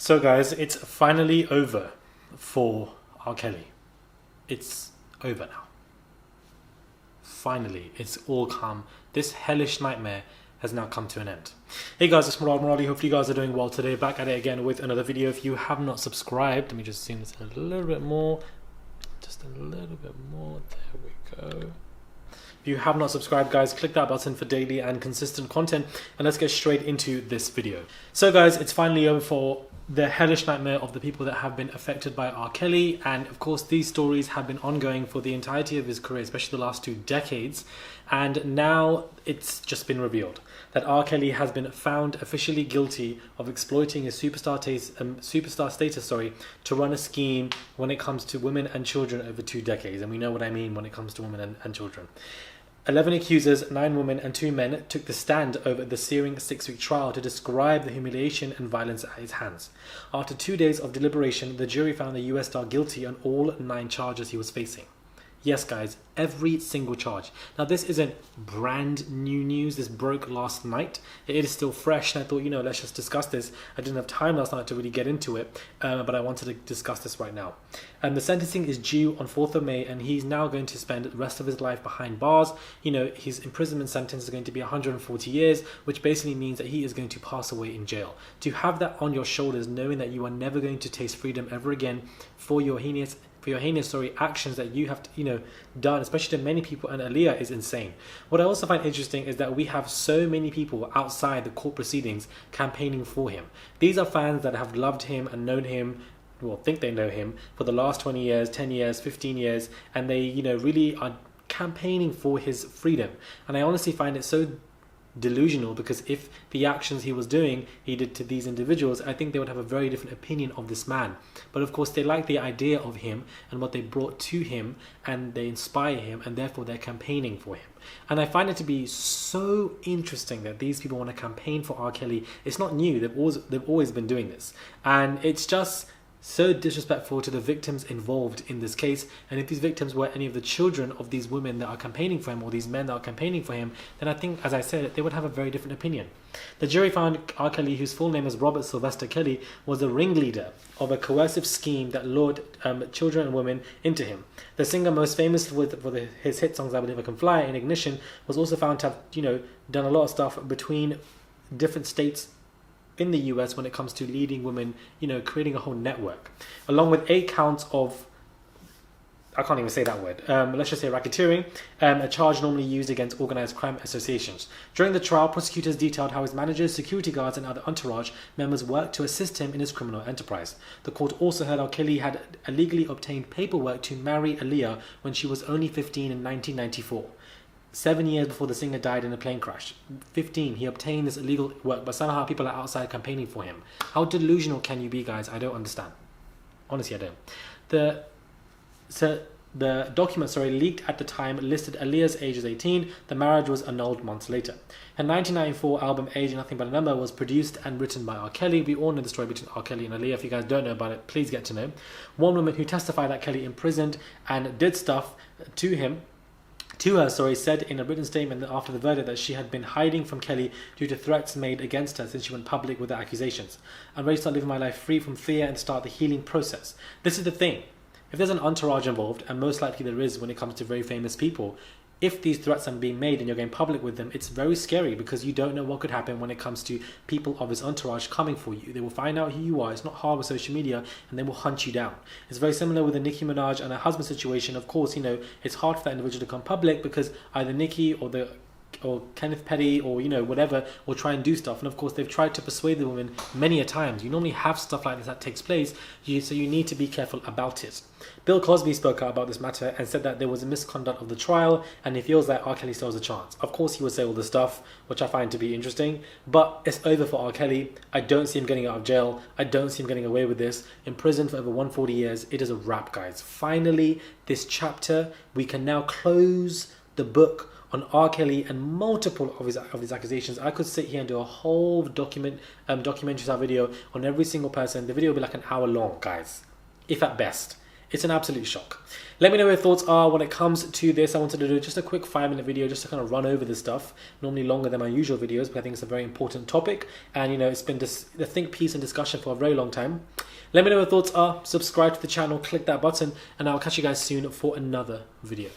So guys, it's finally over for R. Kelly. It's over now. Finally, it's all come. This hellish nightmare has now come to an end. Hey guys, it's Murad Murali. Hopefully you guys are doing well today. Back at it again with another video. If you have not subscribed, let me just zoom this in a little bit more. Just a little bit more. There we go. If you have not subscribed, guys, click that button for daily and consistent content, and let's get straight into this video. So guys, it's finally over for the hellish nightmare of the people that have been affected by R. Kelly, and of course these stories have been ongoing for the entirety of his career, especially the last 2 decades, and now it's just been revealed that R. Kelly has been found officially guilty of exploiting his superstar status to run a scheme when it comes to women and children over 2 decades, and we know what I mean when it comes to women and children. 11 accusers, 9 women and 2 men took the stand over the searing 6-week trial to describe the humiliation and violence at his hands. After 2 days of deliberation, the jury found the US star guilty on all 9 charges he was facing. Yes guys, every single charge. Now this isn't brand new news, this broke last night. It is still fresh, and I thought, let's just discuss this. I didn't have time last night to really get into it, but I wanted to discuss this right now. The sentencing is due on 4th of May, and he's now going to spend the rest of his life behind bars. His imprisonment sentence is going to be 140 years, which basically means that he is going to pass away in jail. To have that on your shoulders, knowing that you are never going to taste freedom ever again for your heinous actions that you have done, especially to many people, and Aaliyah, is insane. What I also find interesting is that we have so many people outside the court proceedings campaigning for him. These are fans that have loved him and known him, think they know him, for the last 20 years, 10 years, 15 years, and they really are campaigning for his freedom. And I honestly find it so delusional, because if the actions he did to these individuals, I think they would have a very different opinion of this man. But of course they like the idea of him and what they brought to him, and they inspire him, and therefore they're campaigning for him. And I find it to be so interesting that these people want to campaign for R. Kelly. It's not new, they've always been doing this, and it's just so disrespectful to the victims involved in this case. And if these victims were any of the children of these women that are campaigning for him, or these men that are campaigning for him, then I think, as I said, they would have a very different opinion. The jury found R. Kelly, whose full name is Robert Sylvester Kelly, was the ringleader of a coercive scheme that lured children and women into him. The singer, most famous for his hit songs I Believe I Can Fly and Ignition, was also found to have done a lot of stuff between different states in the US when it comes to leading women, creating a whole network, along with 8 counts of, I can't even say that word, let's just say racketeering, a charge normally used against organized crime associations. During the trial, prosecutors detailed how his managers, security guards and other entourage members worked to assist him in his criminal enterprise. The court also heard how Kelly had illegally obtained paperwork to marry Aaliyah when she was only 15 in 1994. 7 years before the singer died in a plane crash. 15, he obtained this illegal work, but somehow people are outside campaigning for him. How delusional can you be, guys? I don't understand. Honestly, I don't. The document, leaked at the time listed Aaliyah's age as 18. The marriage was annulled months later. Her 1994 album Age Nothing But a Number was produced and written by R. Kelly. We all know the story between R. Kelly and Aaliyah. If you guys don't know about it, please get to know. One woman who testified that Kelly imprisoned and did stuff to her, said in a written statement after the verdict that she had been hiding from Kelly due to threats made against her since she went public with the accusations. I'm ready to start living my life free from fear and start the healing process. This is the thing. If there's an entourage involved, and most likely there is when it comes to very famous people, if these threats are being made and you're going public with them, it's very scary, because you don't know what could happen when it comes to people of his entourage coming for you. They will find out who you are. It's not hard with social media, and they will hunt you down. It's very similar with the Nicki Minaj and her husband situation. Of course, it's hard for that individual to come public, because either Nicki or Kenneth Petty or whatever will try and do stuff, and of course they've tried to persuade the woman many a times. You normally have stuff like this that takes place, so you need to be careful about it. Bill Cosby spoke out about this matter and said that there was a misconduct of the trial, and he feels like R. Kelly still has a chance. Of course he would say all this stuff, which I find to be interesting, but it's over for R. Kelly. I don't see him getting out of jail. I don't see him getting away with this. In prison for over 140 years. It is a wrap, guys. Finally, this chapter, we can now close the book on R. Kelly and multiple of his accusations. I could sit here and do a whole documentary style video on every single person. The video will be like an hour long, guys, if at best. It's an absolute shock. Let me know what your thoughts are when it comes to this. I wanted to do just a quick 5-minute video just to kind of run over this stuff. Normally longer than my usual videos, but I think it's a very important topic. And you know, it's been just the think piece and discussion for a very long time. Let me know what your thoughts are. Subscribe to the channel, click that button, and I'll catch you guys soon for another video.